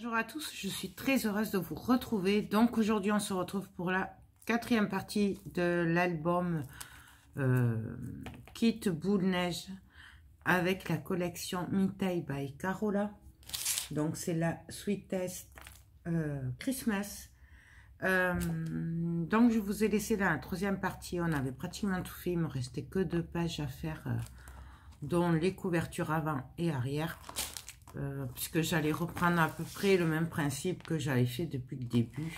Bonjour à tous, je suis très heureuse de vous retrouver. Donc aujourd'hui on se retrouve pour la quatrième partie de l'album Kit Boule Neige avec la collection Mitaï by Carola. Donc c'est la Sweetest Christmas. Donc je vous ai laissé dans la troisième partie, on avait pratiquement tout fait, il me restait que 2 pages à faire, dont les couvertures avant et arrière. Puisque j'allais reprendre à peu près le même principe que j'avais fait depuis le début.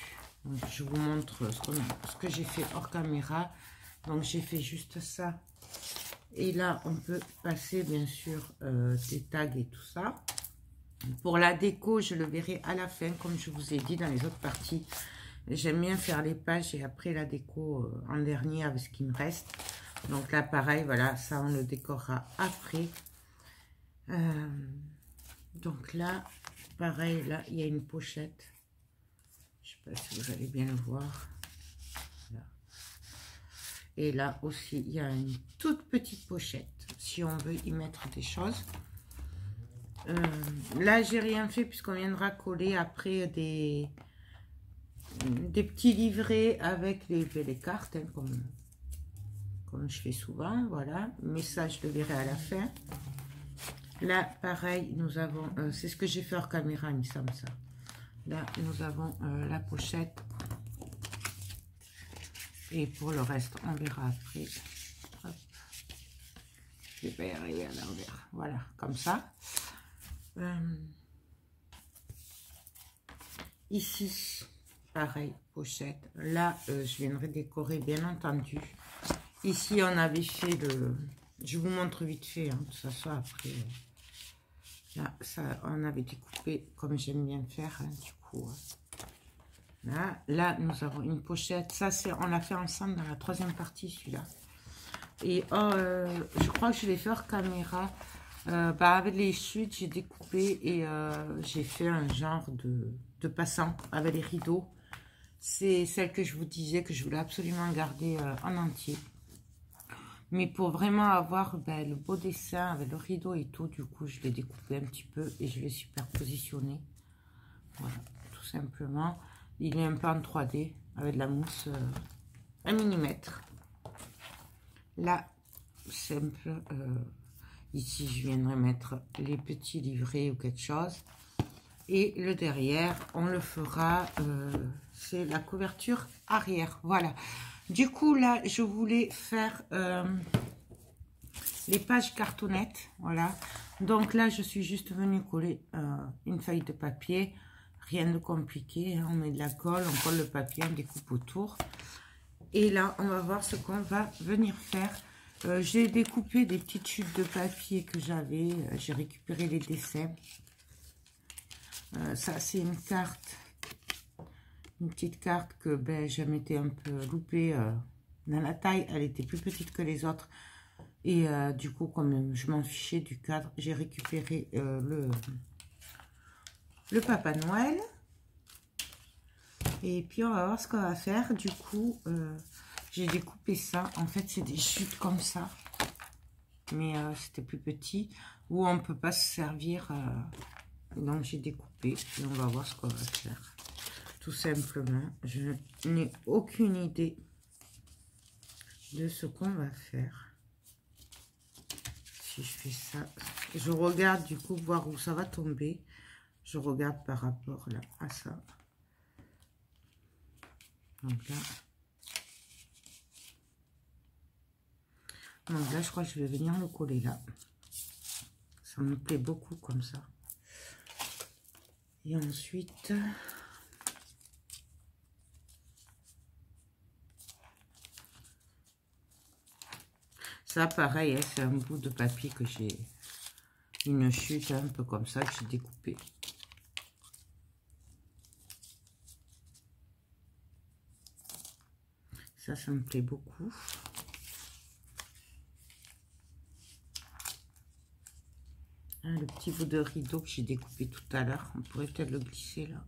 Donc, je vous montre ce que j'ai fait hors caméra. Donc j'ai fait juste ça. Et là on peut passer bien sûr des tags et tout ça. Pour la déco, je le verrai à la fin, comme je vous ai dit dans les autres parties. J'aime bien faire les pages et après la déco en dernier avec ce qui me reste. Donc là pareil, voilà, ça on le décorera après. Donc là, pareil, là, il y a une pochette. Je ne sais pas si vous allez bien le voir. Là. Et là aussi, il y a une toute petite pochette, si on veut y mettre des choses. Là, j'ai rien fait, puisqu'on viendra coller après des petits livrets avec les cartes, hein, comme je fais souvent. Voilà, mais ça, je le verrai à la fin. Là, pareil, nous avons, c'est ce que j'ai fait hors caméra, il me semble ça. Là, nous avons la pochette. Et pour le reste, on verra après. Hop. Je vais pas y arriver à l'envers. Voilà, comme ça. Ici, pareil, pochette. Là, je viendrai décorer, bien entendu. Ici, on avait fait le... Je vous montre vite fait, hein, que ça soit après... Là, ça, on avait découpé comme j'aime bien faire, hein, du coup. Là, nous avons une pochette. Ça, on l'a fait ensemble dans la troisième partie, celui-là. Et je crois que je l'ai fait hors caméra. Avec les chutes, j'ai découpé et j'ai fait un genre de passant avec les rideaux. C'est celle que je vous disais que je voulais absolument garder en entier. Mais pour vraiment avoir le beau dessin avec le rideau et tout, du coup, je l'ai découpé un petit peu et je l'ai superpositionné. Voilà, tout simplement. Il est un peu en 3D avec de la mousse 1 mm. Là, simple. Ici, je viendrai mettre les petits livrets ou quelque chose. Et le derrière, on le fera, c'est la couverture arrière. Voilà. Du coup, là, je voulais faire les pages cartonnettes. Voilà. Donc là, je suis juste venue coller une feuille de papier. Rien de compliqué. On met de la colle, on colle le papier, on découpe autour. Et là, on va voir ce qu'on va venir faire. J'ai découpé des petites chutes de papier que j'avais. J'ai récupéré les dessins. Ça, c'est une carte. Une petite carte que je m'étais un peu loupée dans la taille. Elle était plus petite que les autres. Et du coup, comme je m'en fichais du cadre, j'ai récupéré le Papa Noël. Et puis, on va voir ce qu'on va faire. Du coup, j'ai découpé ça. En fait, c'est des chutes comme ça. Mais c'était plus petit. Où on ne peut pas se servir. Donc, j'ai découpé. Et on va voir ce qu'on va faire. Tout simplement, je n'ai aucune idée de ce qu'on va faire. Si je fais ça, je regarde du coup voir où ça va tomber. Je regarde par rapport là à ça. Donc là, je crois que je vais venir le coller là. Ça me plaît beaucoup comme ça. Et ensuite... Ça, pareil, hein, c'est un bout de papier que j'ai... Une chute un peu comme ça que j'ai découpé. Ça me plaît beaucoup. Hein, le petit bout de rideau que j'ai découpé tout à l'heure. On pourrait peut-être le glisser là.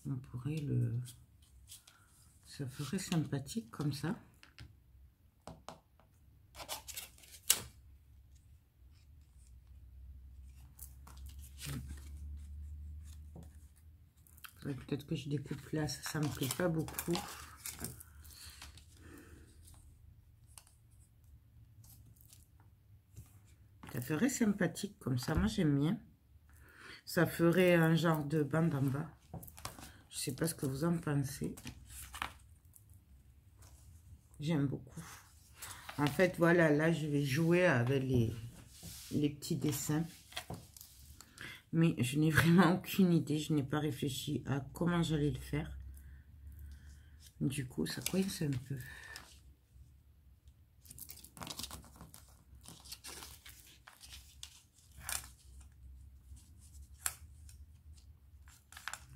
On pourrait le... Ça ferait sympathique comme ça. Peut-être que je découpe là, ça me plaît pas beaucoup. Ça ferait sympathique comme ça, moi j'aime bien. Ça ferait un genre de bande en bas. Je sais pas ce que vous en pensez. J'aime beaucoup. En fait, voilà, là je vais jouer avec les petits dessins. Mais je n'ai vraiment aucune idée. Je n'ai pas réfléchi à comment j'allais le faire. Du coup, ça coince un peu.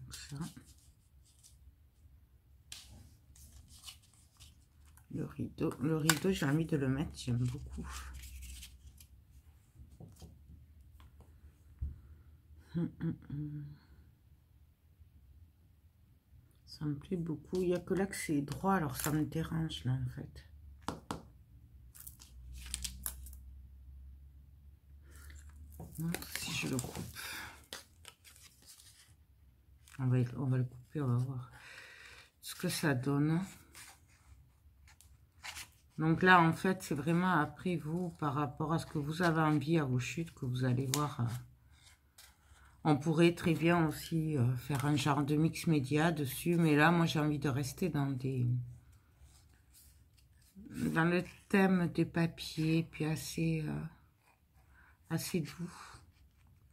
Ça. Le rideau, j'ai envie de le mettre, j'aime beaucoup. Ça me plaît beaucoup. Il n'y a que là que c'est droit, alors ça me dérange là en fait. Donc, si je le coupe, on va le couper, on va voir ce que ça donne. Donc là, en fait, c'est vraiment après vous, par rapport à ce que vous avez envie à vos chutes, que vous allez voir. On pourrait très bien aussi faire un genre de mix média dessus, mais là, moi, j'ai envie de rester dans le thème des papiers, puis assez doux.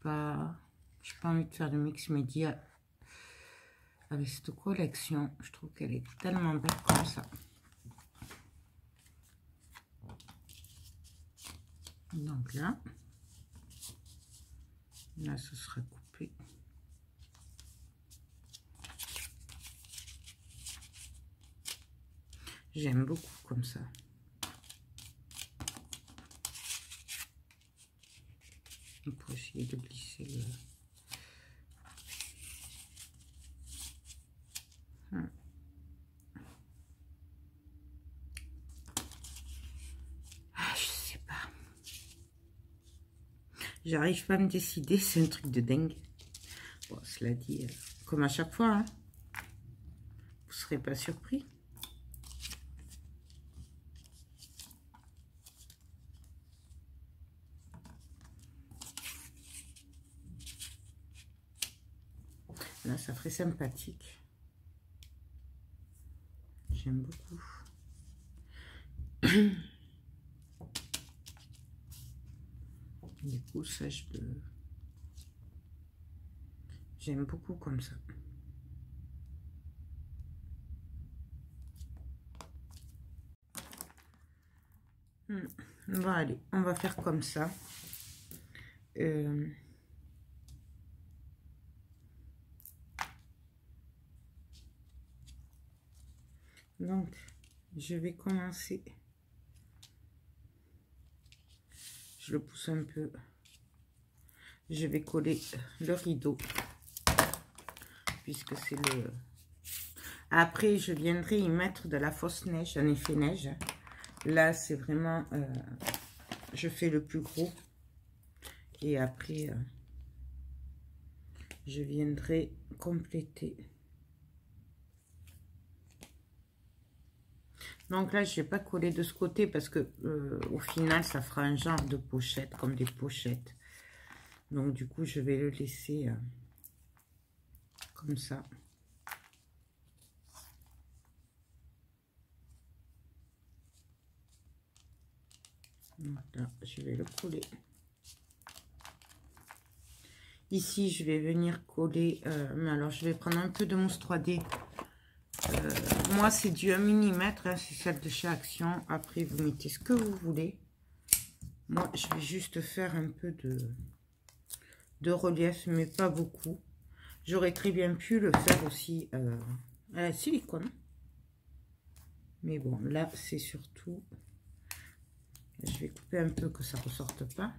Pas, j'ai pas envie de faire de mix média avec cette collection. Je trouve qu'elle est tellement belle comme ça. Donc là, ce sera coupé. J'aime beaucoup comme ça. On peut essayer de glisser le... je sais pas. J'arrive pas à me décider, c'est un truc de dingue. Bon, cela dit, comme à chaque fois, hein, vous serez pas surpris. Là, ça ferait sympathique. J'aime beaucoup. Du coup, ça, je peux... J'aime beaucoup comme ça. Bon, allez, on va faire comme ça. Donc, je vais commencer. Je le pousse un peu. Je vais coller le rideau. Puisque c'est le... Après, je viendrai y mettre de la fausse neige, un effet neige. Là, c'est vraiment... je fais le plus gros. Et après, je viendrai compléter. Donc là, je ne vais pas coller de ce côté parce que au final, ça fera un genre de pochette, comme des pochettes. Donc du coup, je vais le laisser comme ça. Voilà, je vais le coller. Ici, je vais venir coller, mais alors je vais prendre un peu de mousse 3D. Moi, c'est du 1 mm, hein, c'est celle de chez Action. Après, vous mettez ce que vous voulez. Moi, je vais juste faire un peu de relief, mais pas beaucoup. J'aurais très bien pu le faire aussi à la silicone. Mais bon, là, c'est surtout... Je vais couper un peu que ça ne ressorte pas.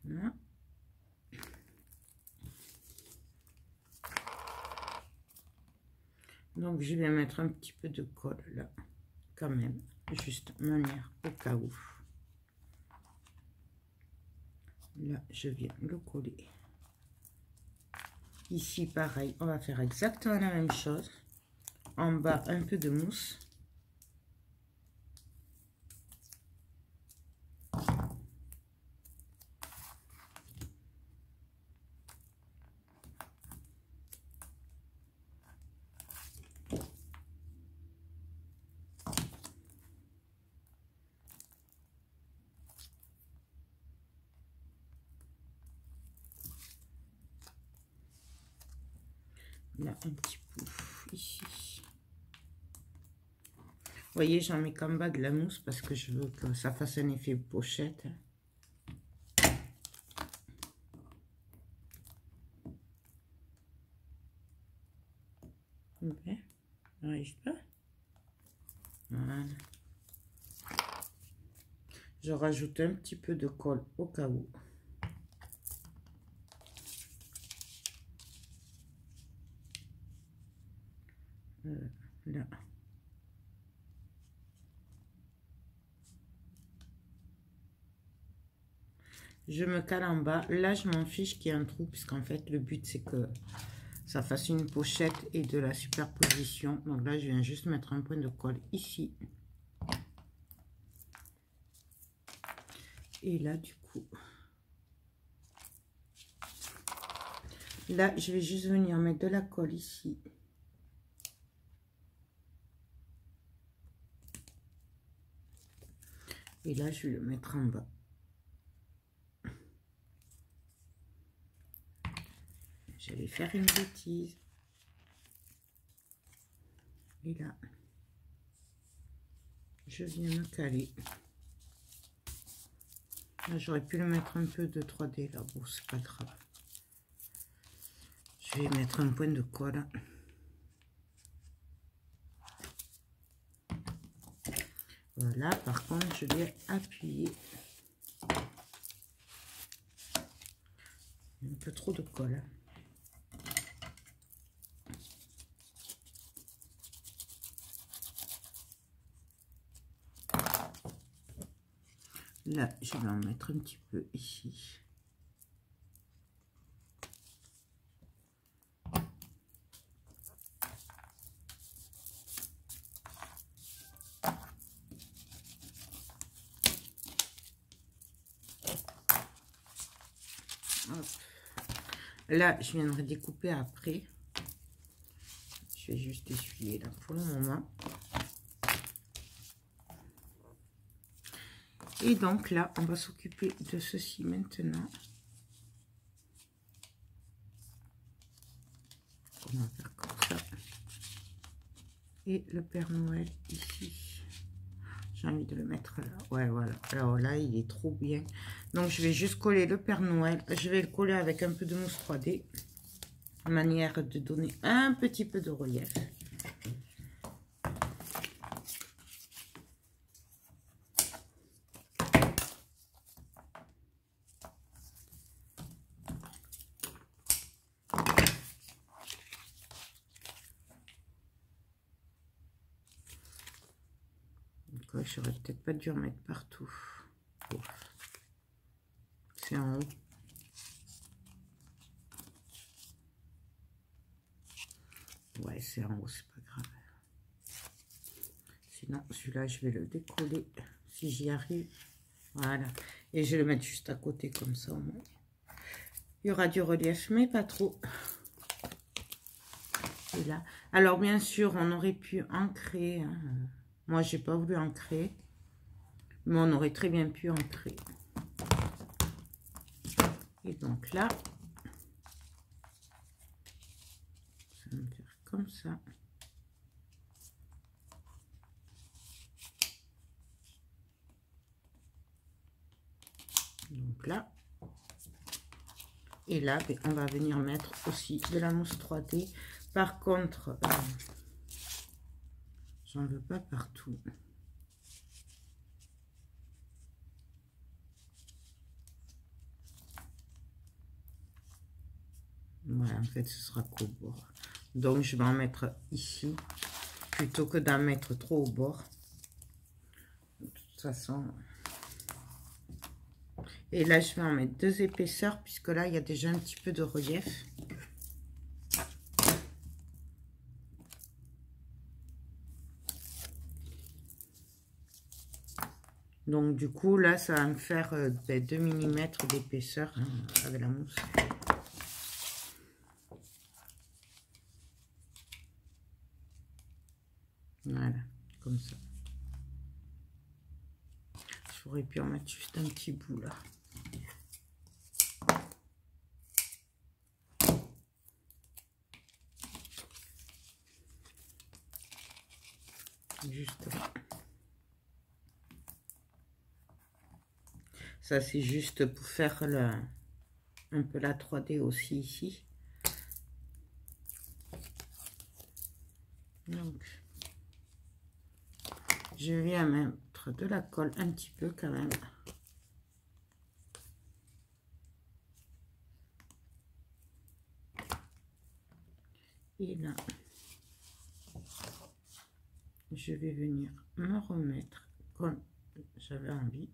Voilà. Donc, je vais mettre un petit peu de colle là, quand même. juste manière au cas où. Là, je viens le coller. Ici, pareil, on va faire exactement la même chose. En bas, un peu de mousse. Là, un petit pouf ici. Vous voyez, j'en mets qu'en bas de la mousse parce que je veux que ça fasse un effet pochette. Ok, n'arrive pas. Voilà. Je rajoute un petit peu de colle au cas où. Là. Je me cale en bas. Là, je m'en fiche qu'il y ait un trou, puisqu'en fait, le but, c'est que ça fasse une pochette et de la superposition. Donc là, je viens juste mettre un point de colle ici. Et là, du coup, là, je vais juste venir mettre de la colle ici. Et là, je vais le mettre en bas. Je vais faire une bêtise. Et là, je viens me caler. J'aurais pu le mettre un peu de 3D là. Bon, c'est pas grave. Je vais mettre un point de colle. Voilà, par contre, je vais appuyer. Un peu trop de colle. Là, je vais en mettre un petit peu ici. Hop. Là, je viendrai découper après. Je vais juste essuyer là pour le moment. Et donc là, on va s'occuper de ceci maintenant. On va faire comme ça. Et le Père Noël ici. J'ai envie de le mettre là. Ouais, voilà. Alors là, il est trop bien. Donc, je vais juste coller le Père Noël. Je vais le coller avec un peu de mousse 3D. Manière de donner un petit peu de relief. J'aurais peut-être pas dû en mettre partout. Oh. C'est en haut. Ouais, c'est en haut, c'est pas grave. Sinon, celui-là, je vais le décoller si j'y arrive. Voilà. Et je vais le mettre juste à côté comme ça au moins. Il y aura du relief, mais pas trop. Et là. Alors, bien sûr, on aurait pu ancrer. Hein. Moi, j'ai pas voulu ancrer. Mais on aurait très bien pu ancrer. Et donc là, ça va me faire comme ça. Donc là. Et là, on va venir mettre aussi de la mousse 3D. Par contre, j'en veux pas partout. Ouais, en fait, ce sera qu'au bord. Donc, je vais en mettre ici, plutôt que d'en mettre trop au bord. toute façon. Et là, je vais en mettre 2 épaisseurs, puisque là, il y a déjà un petit peu de relief. Donc, du coup, là, ça va me faire 2 mm d'épaisseur hein, avec la mousse. Voilà, comme ça. J'aurais pu en mettre juste un petit bout, là. Juste là. Ça, c'est juste pour faire un peu la 3D aussi ici. Donc, je viens mettre de la colle un petit peu quand même. Et là, je vais venir me remettre comme j'avais envie.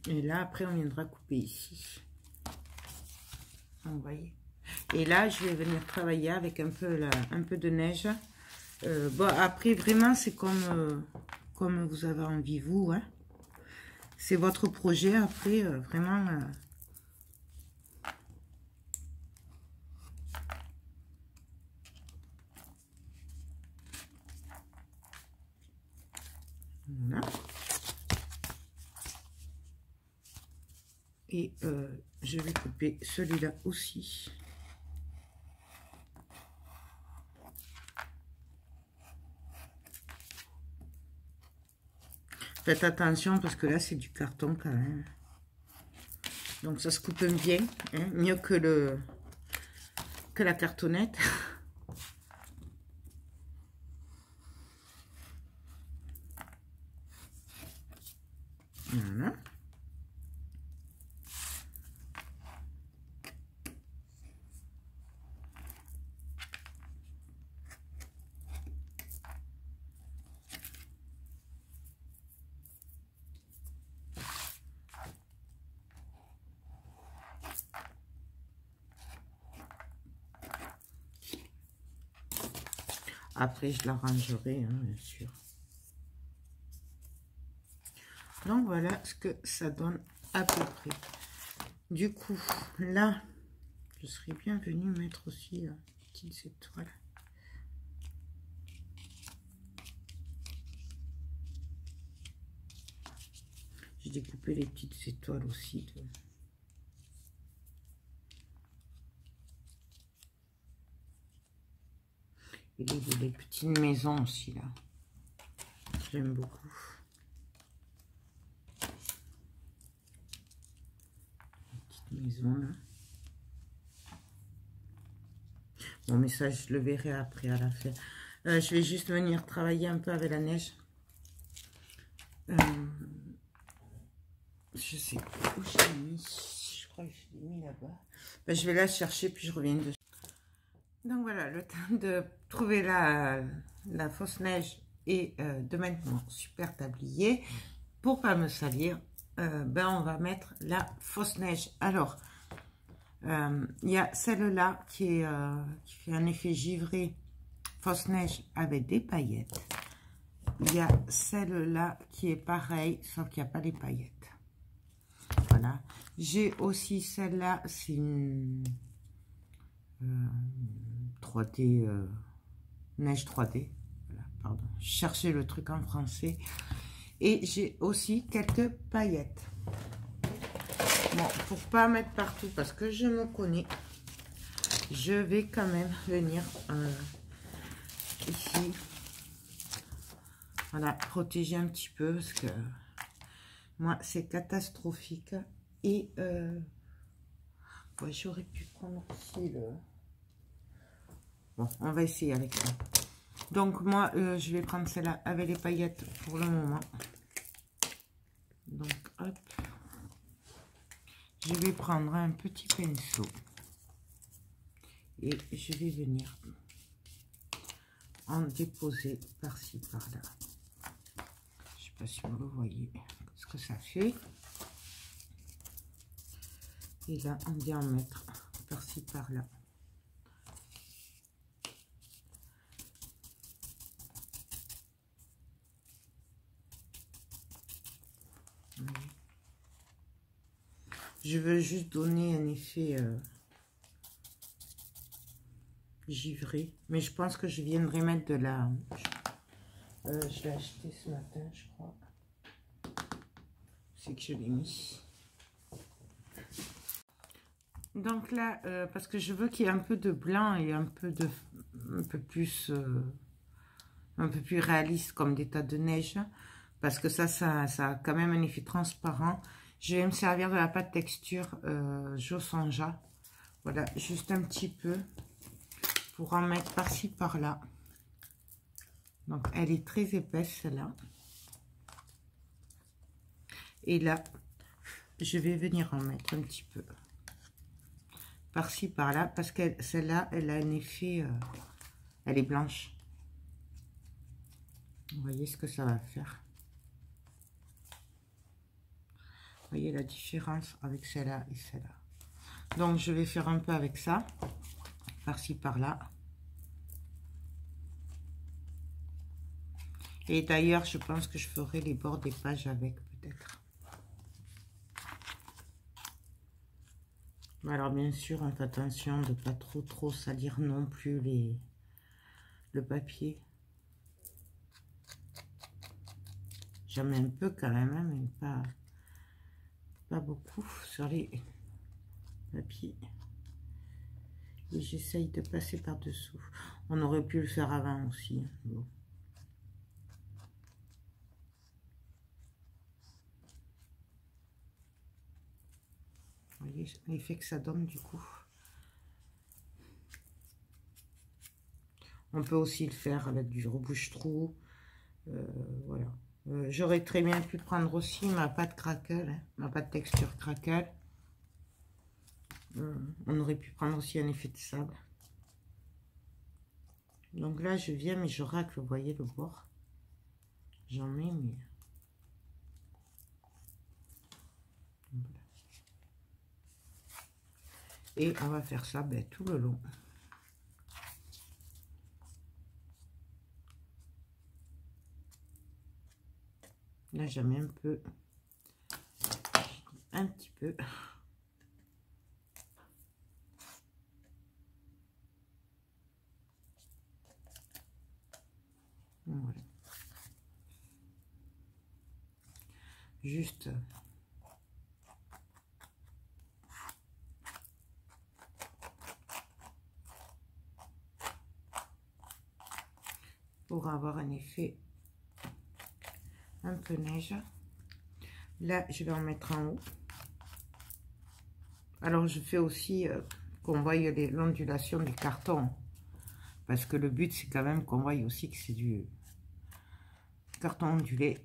Et là, après, on viendra couper ici. Vous voyez. Et là, je vais venir travailler avec un peu de neige. Bon, après, vraiment, c'est comme vous avez envie, vous. Hein. C'est votre projet, après, vraiment... Voilà. Et je vais couper celui-là aussi. Faites attention parce que là, c'est du carton quand même. Donc, ça se coupe bien. Hein, mieux que la cartonnette. Voilà. Après, je l'arrangerai, hein, bien sûr. Donc, voilà ce que ça donne à peu près. Du coup, là, je serais bien venue mettre aussi une petite étoile. J'ai découpé les petites étoiles aussi. Et les petites maisons aussi, là. J'aime beaucoup. Maison là. Bon, mais ça, je le verrai après à la fin. Je vais juste venir travailler un peu avec la neige. Je sais pas où j'ai mis. Je crois que je l'ai mis là-bas. Ben, je vais la chercher, puis je reviens dessus. Donc voilà, le temps de trouver la fausse neige et de mettre mon super tablier. Pour pas me salir, ben, on va mettre la fausse neige. Alors, il y a celle-là qui fait un effet givré, fausse neige avec des paillettes. Il y a celle-là qui est pareil, sauf qu'il n'y a pas les paillettes. Voilà. J'ai aussi celle-là, c'est une 3D, neige 3D. Voilà, pardon. Je cherchais le truc en français. Et j'ai aussi quelques paillettes. Bon, pour pas mettre partout, parce que je me connais, je vais quand même venir ici. Voilà, protéger un petit peu, parce que moi, c'est catastrophique. Et ouais, j'aurais pu prendre aussi le... Bon, on va essayer avec ça. Donc, moi, je vais prendre celle-là avec les paillettes pour le moment. Donc, hop. Je vais prendre un petit pinceau. Et je vais venir en déposer par-ci, par-là. Je sais pas si vous le voyez, ce que ça fait. Et là, on vient en mettre par-ci, par-là. Je veux juste donner un effet givré. Mais je pense que je viendrai mettre de la... je l'ai acheté ce matin, je crois. C'est que je l'ai mis. Donc là, parce que je veux qu'il y ait un peu de blanc et un peu plus réaliste, comme des tas de neige. Parce que ça a quand même un effet transparent. Je vais me servir de la pâte texture Josanja. Voilà, juste un petit peu pour en mettre par-ci, par-là. Donc, elle est très épaisse, celle-là. Et là, je vais venir en mettre un petit peu par-ci, par-là, parce que celle-là, elle a un effet... elle est blanche. Vous voyez ce que ça va faire. Vous voyez la différence avec celle-là et celle-là. Donc, je vais faire un peu avec ça, par-ci, par-là. Et d'ailleurs, je pense que je ferai les bords des pages avec, peut-être. Alors, bien sûr, on fait attention de ne pas trop salir non plus le papier. J'en mets un peu quand même, hein, mais pas beaucoup sur les papiers. Et j'essaye de passer par-dessous. On aurait pu le faire avant aussi. Bon. Vous voyez l'effet que ça donne du coup. On peut aussi le faire avec du rebouche-trou. Voilà. J'aurais très bien pu prendre aussi ma pâte craquelle, hein, ma pâte texture craquelle. On aurait pu prendre aussi un effet de sable. Donc là, je viens, mais je racle, vous voyez le bord. J'en mets, mais... Voilà. Et on va faire ça tout le long. Là, j'en mets un petit peu. Voilà. Juste pour avoir un effet un peu neige. Là, je vais en mettre en haut. Alors, je fais aussi qu'on voie l'ondulation du carton. Parce que le but, c'est quand même qu'on voie aussi que c'est du carton ondulé.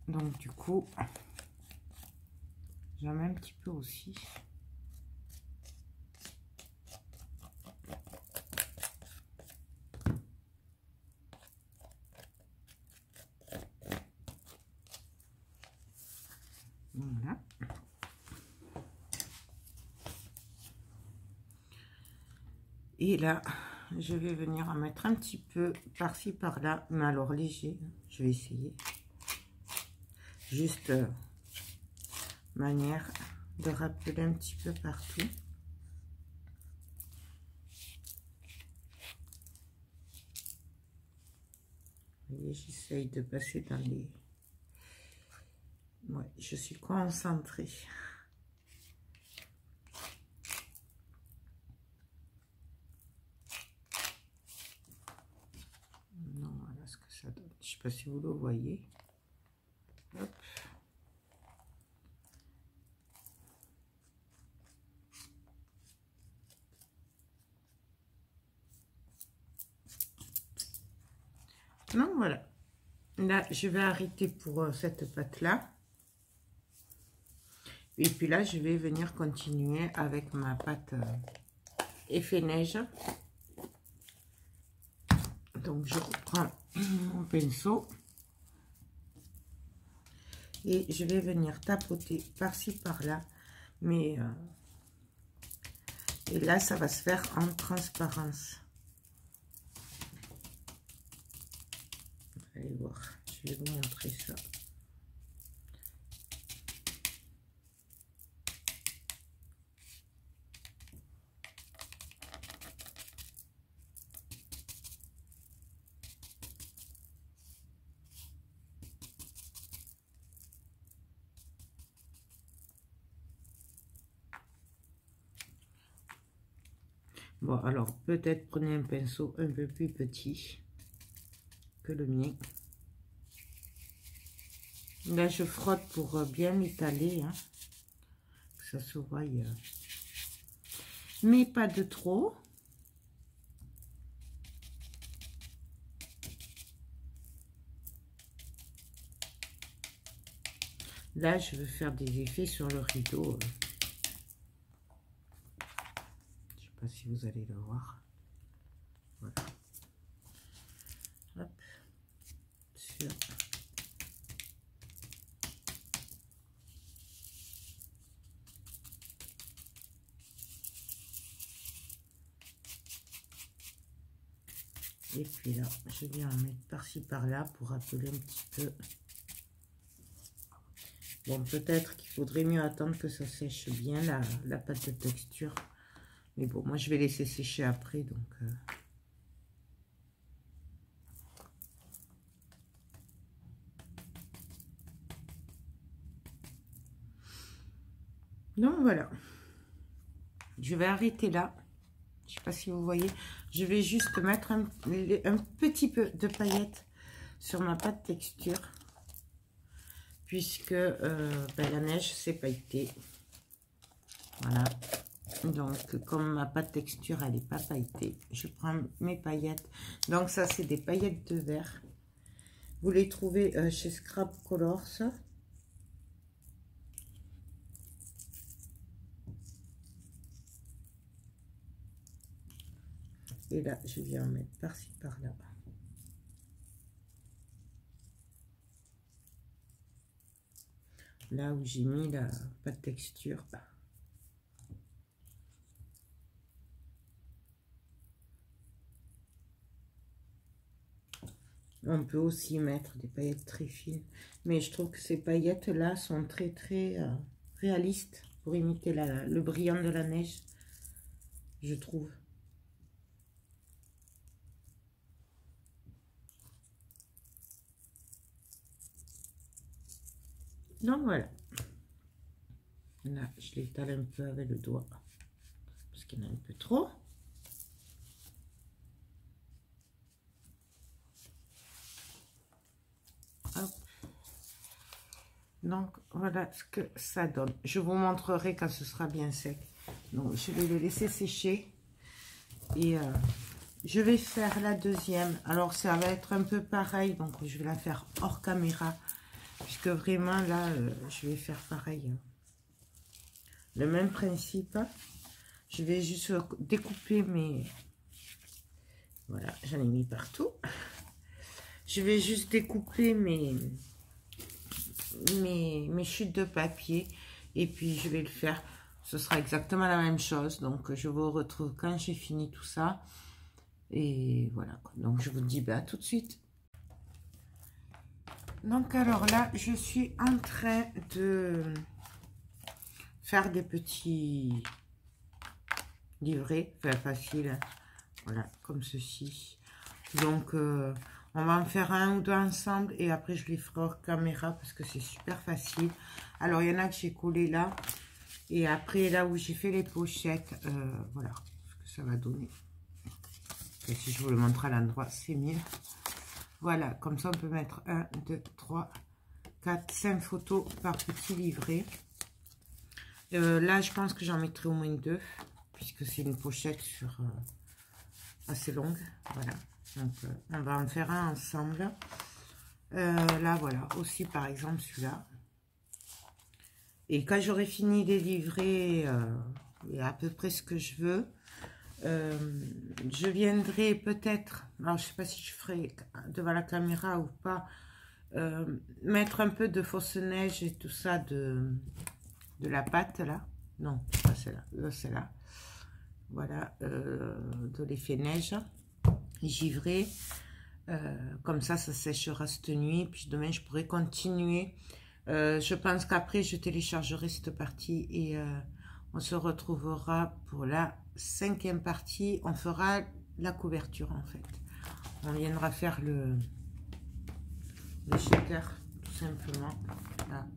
Donc, du coup, j'en mets un petit peu aussi. Voilà. Et là, je vais venir en mettre un petit peu par-ci, par-là, mais alors léger. Je vais essayer. Juste manière de rappeler un petit peu partout. Vous voyez, j'essaye de passer dans les... Ouais, je suis concentrée. Non, voilà ce que ça donne. Je ne sais pas si vous le voyez. Hop. Donc voilà. Là, je vais arrêter pour cette pâte-là. Et puis là, je vais venir continuer avec ma pâte effet neige. Donc je reprends mon pinceau et je vais venir tapoter par-ci par-là, mais et là ça va se faire en transparence. Allez voir, je vais vous montrer ça. Bon, alors peut-être prenez un pinceau un peu plus petit que le mien. Là, je frotte pour bien m'étaler, hein, que ça se voie. Mais pas de trop. Là, je veux faire des effets sur le rideau. Je sais pas si vous allez le voir. Voilà. Hop. Sur. Et puis là, je viens en mettre par-ci par-là pour appeler un petit peu. Bon, peut-être qu'il faudrait mieux attendre que ça sèche bien la pâte de texture. Mais bon, moi je vais laisser sécher après, donc... Donc voilà. Je vais arrêter là. Je sais pas si vous voyez. Je vais juste mettre un petit peu de paillettes sur ma pâte texture. Puisque ben, la neige c'est pailleté. Voilà. Donc comme ma pâte texture elle n'est pas pailletée, je prends mes paillettes. Donc ça c'est des paillettes de verre. Vous les trouvez chez Scrap Colors. Et là je viens en mettre par-ci par-là. Là où j'ai mis la pâte texture. On peut aussi mettre des paillettes très fines. Mais je trouve que ces paillettes-là sont très réalistes pour imiter le brillant de la neige. Je trouve. Donc voilà. Là, je l'étale un peu avec le doigt. Parce qu'il y en a un peu trop. Hop. Donc voilà ce que ça donne. Je vous montrerai quand ce sera bien sec. Donc je vais le laisser sécher. Et je vais faire la deuxième. Alors ça va être un peu pareil. Donc je vais la faire hors caméra. Puisque vraiment là, je vais faire pareil. Le même principe. Je vais juste découper mes... Voilà, j'en ai mis partout. Je vais juste découper mes chutes de papier. Et puis je vais le faire. Ce sera exactement la même chose. Donc je vous retrouve quand j'ai fini tout ça. Et voilà. Donc je vous dis bah, à tout de suite. Donc alors là, je suis en train de faire des petits livrets, enfin facile, voilà, comme ceci. Donc on va en faire un ou deux ensemble et après je les ferai hors caméra parce que c'est super facile. Alors il y en a que j'ai collé là et après là où j'ai fait les pochettes, voilà ce que ça va donner. Et si je vous le montre à l'endroit, c'est mieux. Voilà, comme ça on peut mettre 1, 2, 3, 4, 5 photos par petit livret. Là, je pense que j'en mettrai au moins 2, puisque c'est une pochette sur assez longue. Voilà, donc on va en faire un ensemble. Là, voilà, aussi par exemple celui-là. Et quand j'aurai fini les livrets et à peu près ce que je veux, Je viendrai peut-être, alors je sais pas si je ferai devant la caméra ou pas, mettre un peu de fausse neige et tout ça de la pâte là. Non, pas celle-là, celle-là. Voilà, de l'effet neige givré. Comme ça séchera cette nuit. Puis demain, je pourrai continuer. Je pense qu'après, je téléchargerai cette partie et on se retrouvera pour la 5e partie. On fera la couverture en fait. On viendra faire le shaker tout simplement. Là.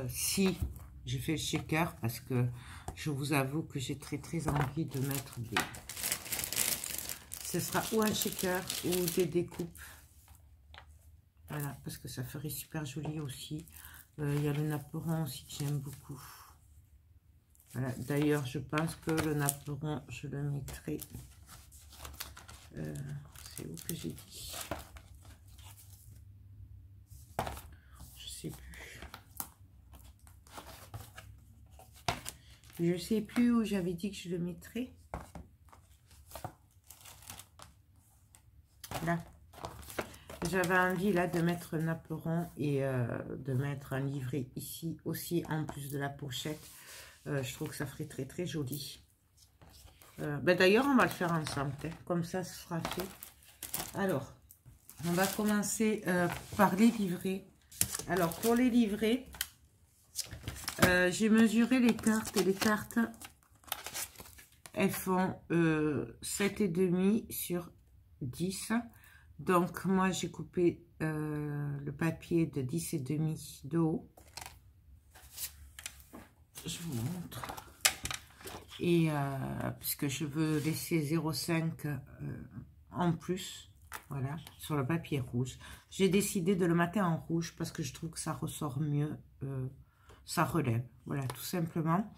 Si je fais le shaker parce que je vous avoue que j'ai très envie de mettre des... Ce sera ou un shaker ou des découpes. Voilà, parce que ça ferait super joli aussi. Il y a le napperon aussi que j'aime beaucoup. Voilà, d'ailleurs, je pense que le napperon, je le mettrai... c'est où que j'ai dit? Je sais plus. Je sais plus où j'avais dit que je le mettrais. Là. J'avais envie là de mettre un napperon et de mettre un livret ici aussi en plus de la pochette. Je trouve que ça ferait très joli. D'ailleurs, on va le faire ensemble. Comme ça, ce sera fait. Alors, on va commencer par les livrets. Alors, pour les livrets, j'ai mesuré les cartes et les cartes, elles font 7,5 sur 10. Donc, moi, j'ai coupé le papier de 10,5 de haut. Je vous montre. Et puisque je veux laisser 0,5 en plus, voilà, sur le papier rouge. J'ai décidé de le mater en rouge parce que je trouve que ça ressort mieux, ça relève. Voilà, tout simplement.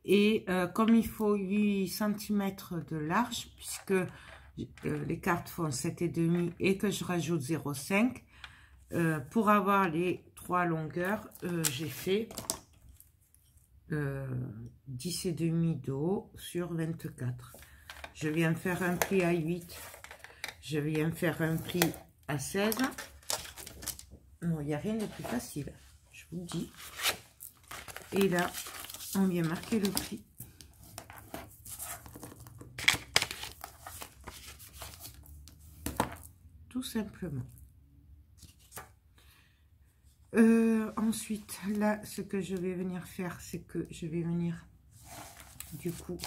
Et comme il faut 8 cm de large, puisque... les cartes font 7,5 et que je rajoute 0,5 pour avoir les 3 longueurs, j'ai fait 10,5 de haut sur 24. Je viens faire un pli à 8, je viens faire un pli à 16. Non, il n'y a rien de plus facile, je vous le dis. Et là, on vient marquer le pli. Tout simplement. Ensuite, là, ce que je vais venir faire, c'est que je vais venir, du coup,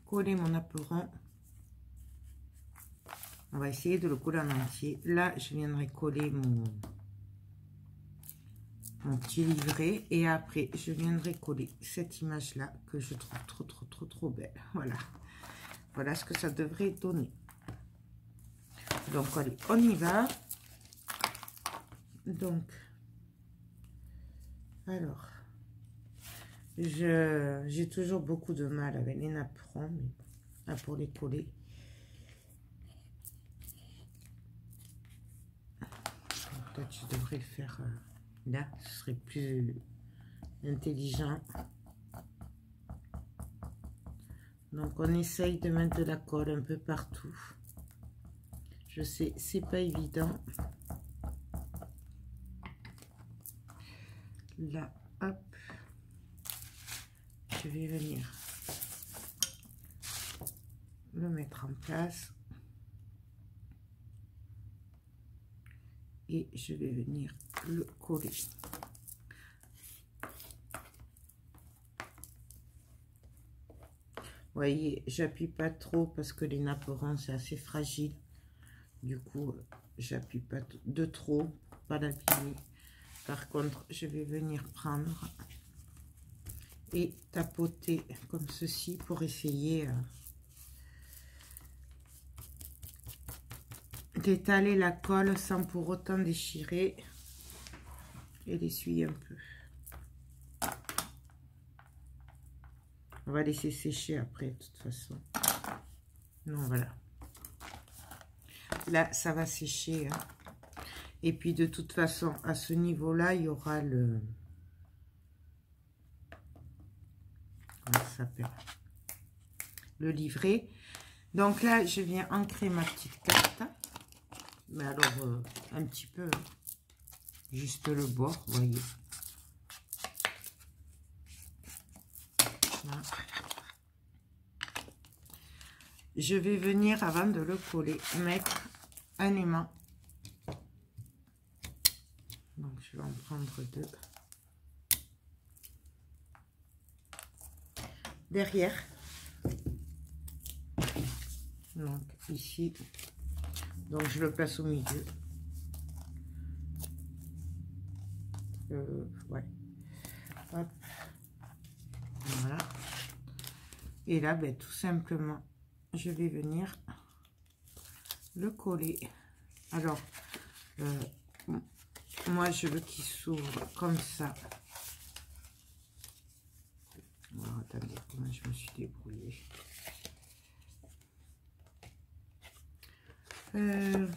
coller mon napperon. On va essayer de le coller en entier. Là, je viendrai coller mon petit livret. Et après, je viendrai coller cette image-là que je trouve trop belle. Voilà. Voilà ce que ça devrait donner. Donc, allez, on y va. Donc, alors, j'ai toujours beaucoup de mal avec les napperons, mais là, pour les coller. Peut-être je devrais le faire là, ce serait plus intelligent. Donc, on essaye de mettre de la colle un peu partout. Je sais, c'est pas évident. Là, hop, je vais venir le mettre en place. Et je vais venir le coller. Vous voyez, j'appuie pas trop parce que les napperons, c'est assez fragile. Du coup, j'appuie pas de trop, pour pas l'abîmer. Par contre, je vais venir prendre et tapoter comme ceci pour essayer d'étaler la colle sans pour autant déchirer et l'essuyer un peu. On va laisser sécher après, de toute façon. Non, voilà. Là, ça va sécher. Hein. Et puis, de toute façon, à ce niveau-là, il y aura le... Comment ça s'appelle? le livret. Donc là, je viens ancrer ma petite carte. Mais alors, un petit peu, hein. Juste le bord, vous voyez. Voilà. Je vais venir, avant de le coller, mettre un aimant. Donc, je vais en prendre 2. Derrière. Donc, ici. Donc, je le place au milieu. Ouais. Hop. Voilà. Et là, ben, tout simplement, je vais venir le coller. Alors, moi, je veux qu'il s'ouvre comme ça. Oh, attendez, comment je me suis débrouillée. Ouais.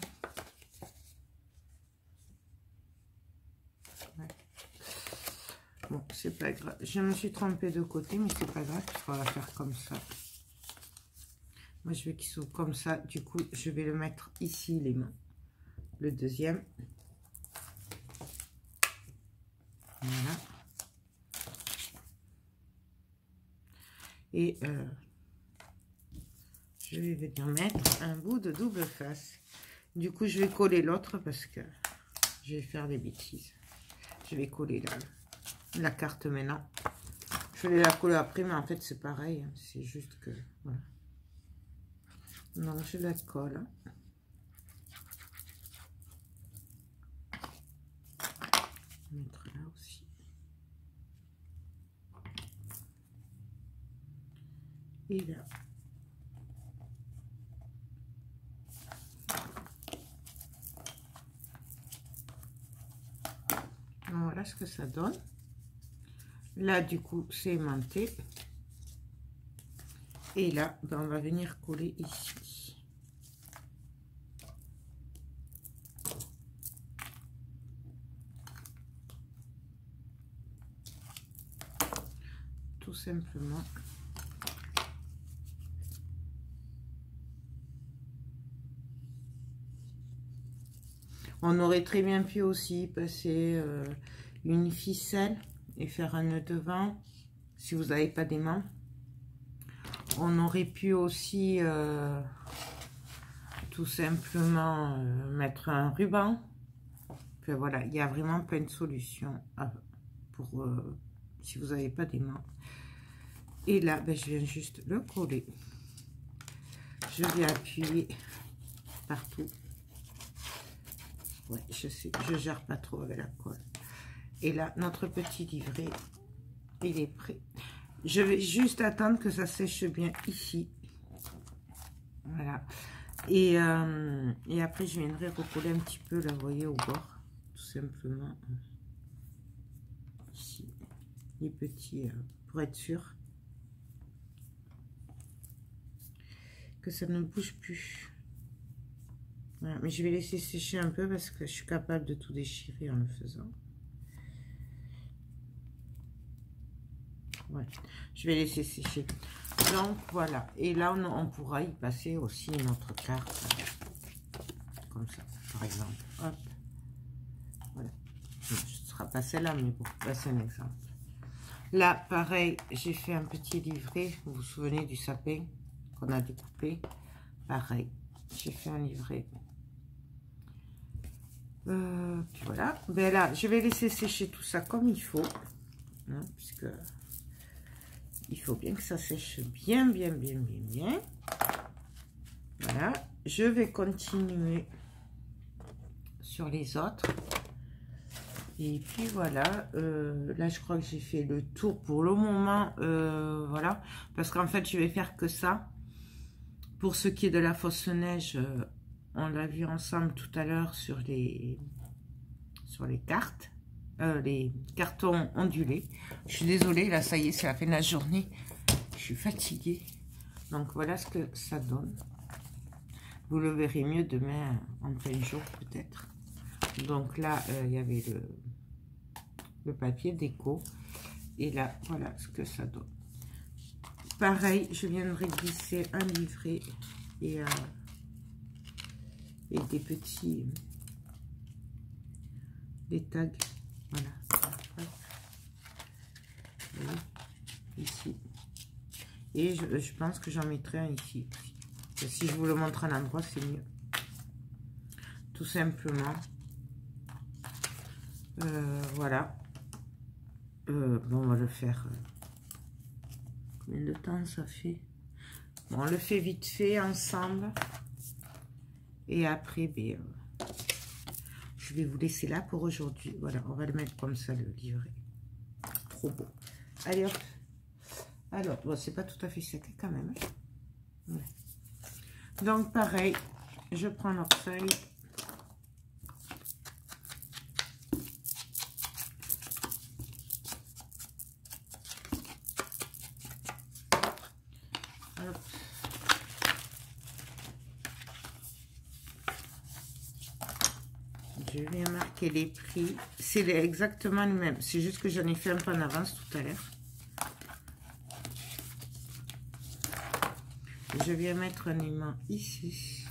Bon, c'est pas grave. Je me suis trompée de côté, mais c'est pas grave, on va faire comme ça. Moi, je veux qu'il s'ouvre comme ça. Du coup, je vais le mettre ici, les mains. Le deuxième. Voilà. Et je vais venir mettre un bout de double face. Du coup, je vais coller l'autre parce que je vais faire des bêtises. Je vais coller la carte maintenant. Je vais la coller après, mais en fait, c'est pareil. Hein. C'est juste que... Voilà. Non, je la colle. Mettre là aussi. Et là. Voilà ce que ça donne. Là, du coup, c'est aimanté. Et là, ben, on va venir coller ici. Tout simplement. On aurait très bien pu aussi passer une ficelle et faire un nœud devant, si vous n'avez pas d'aimant. On aurait pu aussi tout simplement mettre un ruban. Enfin, voilà, il y a vraiment plein de solutions pour si vous n'avez pas d'aimant. Et là, ben, je viens juste le coller. Je vais appuyer partout. Ouais, je sais, je gère pas trop avec la colle. Et là, notre petit livret, il est prêt. Je vais juste attendre que ça sèche bien ici. Voilà. Et après, je viendrai recoller un petit peu, là, vous voyez, au bord. Tout simplement. Ici. Les petits, pour être sûr que ça ne bouge plus. Voilà, mais je vais laisser sécher un peu parce que je suis capable de tout déchirer en le faisant. Ouais, je vais laisser sécher. Donc voilà, et là on pourra y passer aussi notre carte comme ça, par exemple. Hop, voilà. Ce ne sera pas celle-là, mais pour passer un exemple. Là, pareil, j'ai fait un petit livret. Vous vous souvenez du sapin qu'on a découpé? Pareil, j'ai fait un livret. Puis voilà. Ben là, je vais laisser sécher tout ça comme il faut, hein, puisque il faut bien que ça sèche bien. Voilà. Je vais continuer sur les autres. Et puis voilà, là je crois que j'ai fait le tour pour le moment, voilà, parce qu'en fait je vais faire que ça. Pour ce qui est de la fausse neige, on l'a vu ensemble tout à l'heure sur les cartes, les cartons ondulés. Je suis désolée, là ça y est, c'est la fin de la journée, je suis fatiguée. Donc voilà ce que ça donne. Vous le verrez mieux demain en plein jour peut-être. Donc là, il y avait le papier déco. Et là, voilà ce que ça donne. pareil, je viendrai glisser un livret et des petits des tags. Voilà. Ici. Et je pense que j'en mettrai un ici. Si je vous le montre à l'endroit, c'est mieux. Tout simplement. Voilà. Bon, on va le faire. Combien de temps ça fait? Bon, on le fait vite fait ensemble. Et après, ben, je vais vous laisser là pour aujourd'hui. Voilà, on va le mettre comme ça, le livret. Trop beau. Allez, hop. Alors, bon, c'est pas tout à fait sec quand même. Ouais. Donc, pareil, je prends leur feuille. Hop. Je viens marquer les prix. C'est exactement le même. C'est juste que j'en ai fait un peu en avance tout à l'heure. Je viens mettre un aimant ici.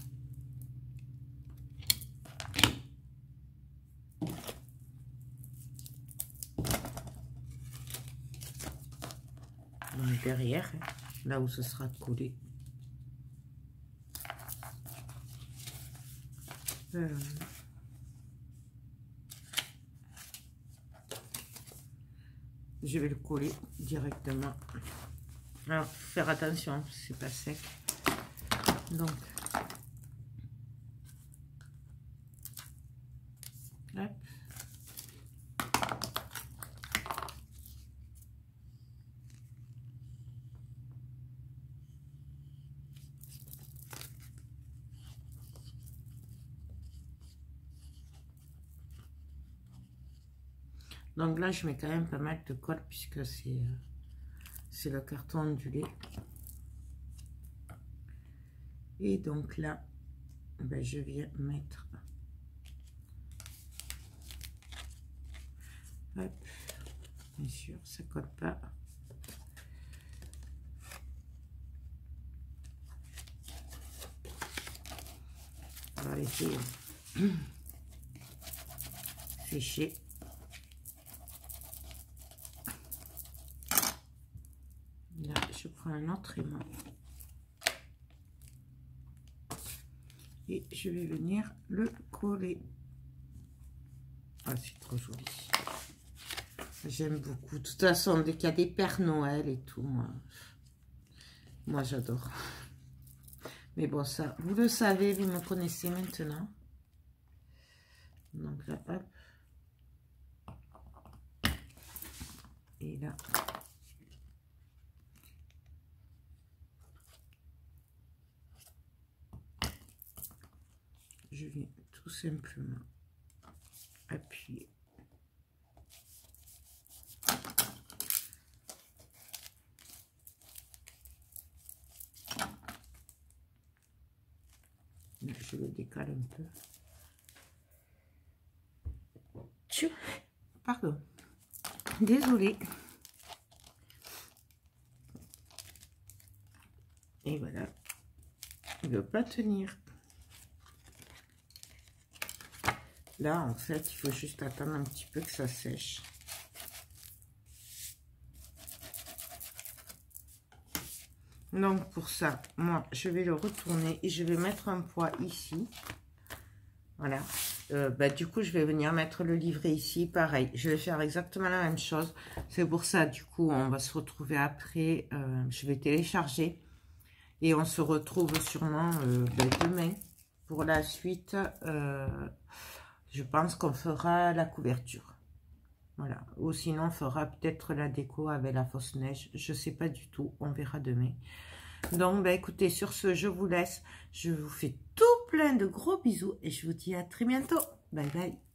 Donc derrière, là où ce sera collé. Je vais le coller directement. Alors, faire attention, c'est pas sec. Donc, hop. Donc là, je mets quand même pas mal de colle puisque c'est le carton ondulé. Et donc là, ben, je viens mettre... Hop, bien sûr, ça colle pas. On va laisser sécher. Là, je prends un autre aimant. Et je vais venir le coller. Ah, c'est trop joli. J'aime beaucoup. De toute façon, dès qu'il y a des Pères Noël et tout, moi j'adore. Mais bon, ça, vous le savez, vous me connaissez maintenant. Donc là, hop. Et là. Je viens tout simplement appuyer. Je le décale un peu. Pardon. Désolée. Et voilà. Il ne veut pas tenir. Là, en fait, il faut juste attendre un petit peu que ça sèche. Donc, pour ça, moi, je vais le retourner et je vais mettre un poids ici. Voilà. Bah, du coup, je vais venir mettre le livret ici. Pareil, je vais faire exactement la même chose. C'est pour ça, du coup, on va se retrouver après. Je vais télécharger. Et on se retrouve sûrement demain pour la suite. Je pense qu'on fera la couverture. Voilà. Ou sinon, on fera peut-être la déco avec la fausse neige. Je ne sais pas du tout. On verra demain. Donc, bah, écoutez, sur ce, je vous laisse. Je vous fais tout plein de gros bisous. Et je vous dis à très bientôt. Bye bye.